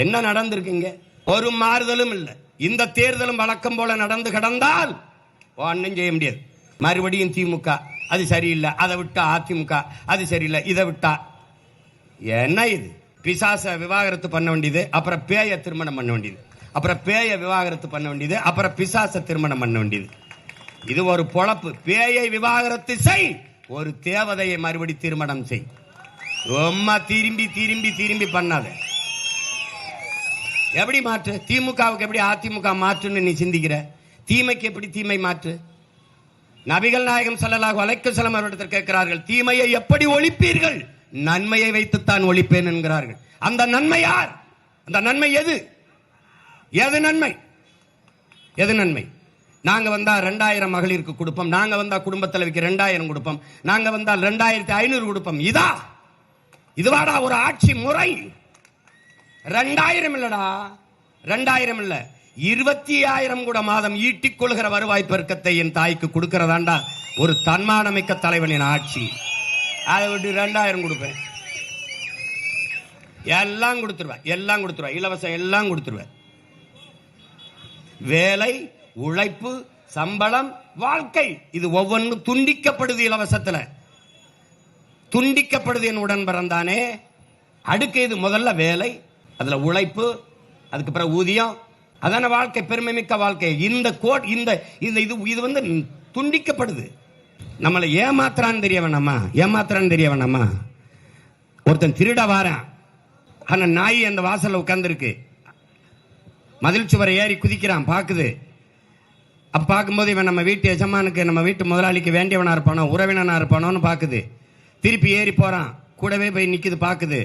என்ன நடந்திருக்குங்க? ஒரு மாறுதலும் இல்லை. இந்த தேர்தலும் வழக்கம் போல நடந்து கிடந்தால் ஒன்னும் செய்ய முடியாது. மறுபடியும் திமுக அது சரியில்லை, அதை விட்டா அதிமுக அது சரியில்லை, இதை விட்டா என்ன இது? பிசாச விவாகரத்து பண்ண வேண்டியது, அப்புறம் பேய திருமணம் பண்ண வேண்டியது, அப்புறம் பேய விவாகரத்து பண்ண வேண்டியது, அப்புறம் பிசாச திருமணம் பண்ண வேண்டியது. இது ஒரு பொழப்பு. பேயை விவாகரத்து செய், ஒரு தேவதையை மறுபடி திருமணம் செய். ரொம்ப திரும்பி திரும்பி திரும்பி பண்ணாத. எப்படி மாற்று? திமுகவுக்கு எப்படி அதிமுக மாற்றுன்னு நீ சிந்திக்கிற? தீமைக்கு எப்படி தீமை மாற்று? நபிகள் நாயகம் ஸல்லல்லாஹு அலைஹி வஸல்லம் அவர்களிடத்தில் கேட்கிறார்கள், தீமையை எப்படி ஒழிப்பீர்கள்? நன்மையை வைத்துத்தான் ஒழிப்பேன் என்கிறார்கள். அந்த நன்மை யார்? அந்த நன்மை எது? எது நன்மை? எது நன்மை? நாங்க வந்தா 2000 மகளிருக்கு கொடுப்போம், நாங்க வந்தா குடும்ப தலைவிக்கு 2000 கொடுப்போம், நாங்க வந்தால் 2500 கொடுப்போம். இதுவாடா ஒரு ஆட்சி முறை? 2000 இல்லடா, 2000 இல்ல, 25,000 கூட மாதம் ஈட்டிக் கொள்கிற வருவாய் பெருக்கத்தை என் தாய்க்கு கொடுக்கிறதாண்டா ஒரு தன்மானமிக்க தலைவனின் ஆட்சி. அதை விட்டு 2000 கொடுப்பேன், எல்லாம் கொடுத்துருவேன், எல்லாம் கொடுத்துருவேன், இலவசம் எல்லாம் கொடுத்துருவேன். வேலை, உழைப்பு, சம்பளம், வாழ்க்கை, இது ஒவ்வொன்றும் துண்டிக்கப்படுது. இலவசத்துல துண்டிக்கப்படுது. என் உடன் பிறந்தானே. அடுக்கு இது முதல்ல வேலை, அதுல உழைப்பு, அதுக்கு பிறகு ஊதியம், அதான வாழ்க்கை, பெருமை மிக்க வாழ்க்கை. இந்த கோட் இந்த இது வந்து துண்டிக்கப்படுது. நம்மளை ஏமாத்துறான்னு தெரிய வேணாமா? ஏமாத்துறான்னு தெரிய வேணாமா? ஒருத்தன் திருட வாரான், ஆனா நாய் அந்த வாசல்ல உட்கார்ந்து இருக்கு, மதில் சுவரை ஏறி குதிக்கிறான், பாக்குது. அப்ப பார்க்கும்போது இவன் நம்ம வீட்டு எஜமானுக்கு, நம்ம வீட்டு முதலாளிக்கு வேண்டியவனா இருப்பானோ, உறவினனா இருப்பானோன்னு பாக்குது. திருப்பி ஏறி போறான், கூடவே போய் நிக்குது, பாக்குது.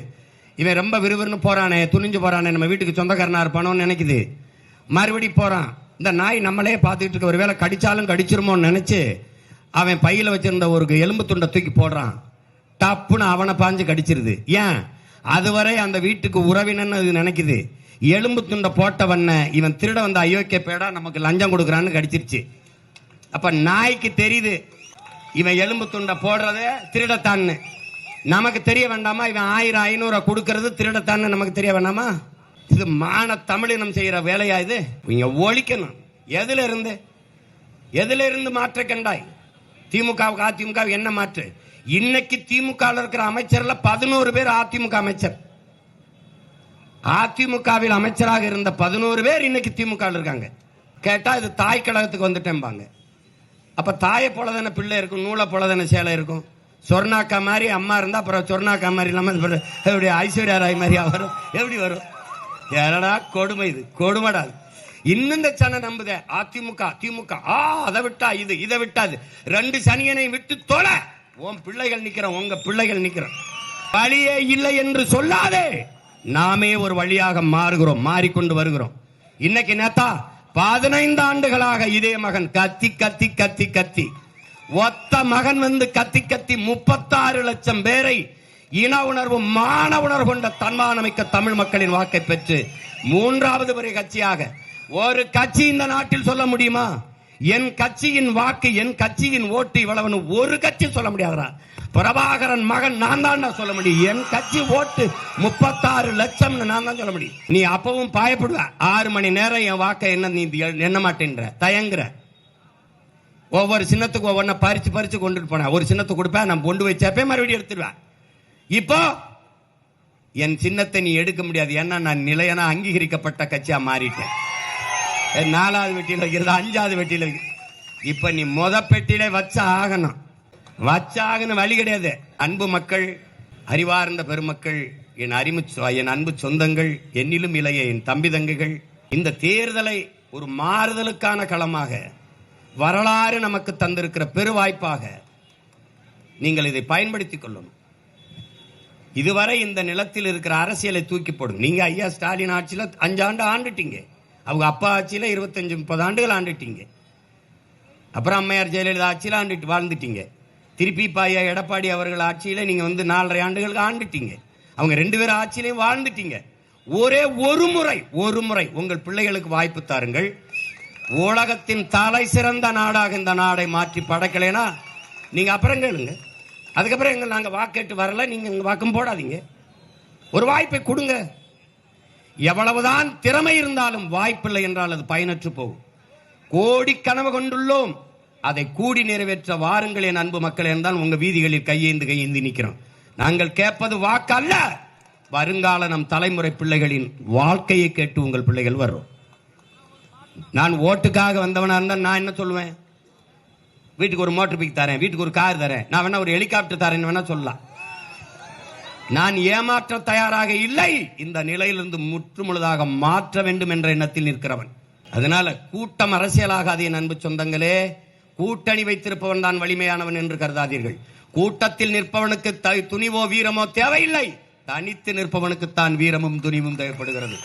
இவன் ரொம்ப விறுவிறுன்னு போறானே, துணிஞ்சு போறானே, நம்ம வீட்டுக்கு சொந்தக்காரனா இருப்பானோன்னு நினைக்குது. மறுபடி போறான். இந்த நாய் நம்மளே பார்த்துட்டு இருக்க, ஒருவேளை கடிச்சாலும் கடிச்சிருமோன்னு நினைச்சு அவன் பையில வச்சிருந்த ஒரு எலும்பு துண்டை தூக்கி போடுறான். டப்புன்னு அவனை பாஞ்சு கடிச்சிருது. ஏன்? அதுவரை அந்த வீட்டுக்கு உறவினன்னு நினைக்குது. எலும்பு துண்டை போட்டவன இவன் திருட வந்த அயோக்கிய பேடா நமக்கு லஞ்சம் கொடுக்குறான்னு கடிச்சிருச்சு. அப்ப நாய்க்கு தெரியுது இவன் எலும்பு துண்டை போடுறத திருடத்தான்னு. நமக்கு தெரிய வேண்டாமா? இவன் 1000 500 கொடுக்கறது திருடத்தான்னு நமக்கு தெரிய வேண்டாமா? இது மான தமிழினம் செய்யற வேலையா? இது இங்க ஒழிக்கணும். எதுல இருந்து மாற்ற கண்டாய்? திமுகவுக்கு அதிமுக என்ன மாற்று? இன்னைக்கு திமுக இருக்கிற அமைச்சர்ல 11 பேர் அதிமுக அமைச்சர். அதிமுகவில் அமைச்சராக இருந்த 11 பேர் இன்னைக்கு திமுக இருக்காங்க. கேட்டா இது தாய் கழகத்துக்கு வந்துட்டேன்பாங்க. அப்ப தாயை போல தானே பிள்ளை இருக்கும், நூலை போல தானே சேலை இருக்கும். சொர்ணாக்கா மாதிரி அம்மா இருந்தா அப்புறம் சொர்ணாக்கா மாதிரி இல்லாம எப்படி ஐஸ்வர்யா ராய் மாதிரி வரும்? எப்படி வரும்? யாரடா கொடுமை? இது கொடுமைடா. இன்னும் இந்த சனை நம்புத அதிமுக திமுக. அதை விட்டா இது, இதை விட்டாது. 2 சனியனை விட்டு தொலை. உன் பிள்ளைகள் நிக்கிறோம், உங்க பிள்ளைகள் நிக்கிறோம். வழியே இல்லை என்று சொல்லாதே. நாமே ஒரு வழியாக மாறுகிறோம், மாறிக்கொண்டு வருகிறோம். இன்னைக்கு நேத்தா 15 ஆண்டுகளாக இதே மகன் கத்தி கத்தி கத்தி கத்தி ஒத்த மகன் வந்து கத்தி கத்தி 36 லட்சம் பேரை இன உணர்வு, மான உணர்வு கொண்ட தன்மானமிக்க தமிழ் மக்களின் வாக்கை பெற்று 3வது பெரிய கட்சியாக ஒரு கட்சி இந்த நாட்டில் சொல்ல முடியுமா? என் கட்சியின் வாக்கு, என் கட்சியின் ஓட்டு இவ்வளவுன்னு ஒரு கட்சி சொல்ல முடியாதா? பிரபாகரன் மகன் நான் தான் சொல்ல முடியும். என் கட்சி ஓட்டு 36 லட்சம் நான் தான் சொல்ல முடியும். நீ அப்பவும் பாயப்படுவ. 6 மணி நேரம் என் வாக்கை என்ன நீ எண்ண மாட்டேன்ற, தயங்குற. ஒவ்வொரு சின்னத்துக்கு ஒவ்வொன்ன பறிச்சு பறிச்சு கொண்டுட்டு போன. ஒரு சின்னத்தை கொடுப்பேன், நான் கொண்டு வச்சப்பே மறுபடியும் எடுத்துருவேன். இப்போ என் சின்னத்தை நீ எடுக்க முடியாது. ஏன்னா நான் நிலையான அங்கீகரிக்கப்பட்ட கட்சியா மாறிட்டேன். 4வது வெட்டியில வைக்கிறது, 5வது வெட்டியில வைக்கிறது. இப்ப நீ பெட்டியில வச்ச ஆகணும், வச்சாகணும், வழி கிடையாது. அன்பு மக்கள், அறிவார்ந்த பெருமக்கள், என் அன்பு சொந்தங்கள், என்னிலும் இளைய என் தம்பி தங்கைகள், இந்த தேர்தலை ஒரு மாறுதலுக்கான களமாக, வரலாறு நமக்கு தந்திருக்கிற பெரு வாய்ப்பாக நீங்கள் இதை பயன்படுத்திக் கொள்ளணும். இதுவரை இந்த நிலத்தில் இருக்கிற அரசியலை தூக்கி போடும். நீங்க ஐயா ஸ்டாலின் ஆட்சியில 5 ஆண்டு ஆண்டுட்டீங்க, அவங்க அப்பா ஆட்சியில 25-30 ஆண்டுகள் ஆண்டுட்டீங்க, அப்புறம் அம்மையார் ஜெயலலிதா ஆட்சியில ஆண்டுட்டு வாழ்ந்துட்டீங்க. திருப்பி ஐயா எடப்பாடி அவர்கள் ஆட்சியில நீங்க வந்து 4.5 ஆண்டுகளுக்கு ஆண்டுட்டீங்க. அவங்க 2 பேர் ஆட்சியிலையும் வாழ்ந்துட்டீங்க. ஒரே ஒரு முறை உங்கள் பிள்ளைகளுக்கு வாய்ப்பு தாருங்கள். உலகத்தின் தலை சிறந்த நாடாக இந்த நாடை மாற்றி படைக்கலைனா நீங்க அப்புறம் கேளுங்க. அதுக்கப்புறம் நாங்க வாக்கேட்டு வரல, நீங்க வாக்கும் போடாதீங்க. ஒரு வாய்ப்பை கொடுங்க. எவ்வளவுதான் திறமை இருந்தாலும் வாய்ப்பில்லை என்றால் அது பயனற்று போகும். கோடி கனவு கொண்டுள்ளோம், அதை கூடி நிறைவேற்ற வாருங்கள் என் அன்பு மக்கள் என்றால் உங்க வீதிகளில் கையேந்தி நிற்கிறோம். நாங்கள் கேட்பது வாக்கு அல்ல, வருங்கால நம் தலைமுறை பிள்ளைகளின் வாழ்க்கையை கேட்டு உங்கள் பிள்ளைகள் வரும். நான் ஓட்டுக்காக வந்தவனா இருந்தால் நான் என்ன சொல்லுவேன்? வீட்டுக்கு ஒரு மோட்டர் பைக் தரேன், வீட்டுக்கு ஒரு கார் தரேன், நான் வேணா ஒரு ஹெலிகாப்டர் தரேன்னு வேணா சொல்லலாம். நான் ஏமாற்ற தயாராக இல்லை, இந்த நிலையிலிருந்து முற்றுமுழுதாக மாற்ற வேண்டும் என்ற எண்ணத்தில் நிற்கிறவன். அதனால கூட்டம் அரசியலாகாது என் அன்பு சொந்தங்களே. கூட்டணி வைத்திருப்பவன் தான் வலிமையானவன் என்று கருதாதீர்கள். கூட்டத்தில் நிற்பவனுக்கு துணிவோ வீரமோ தேவையில்லை, தனித்து நிற்பவனுக்குத்தான் வீரமும் துணிவும் தேவைப்படுகிறது.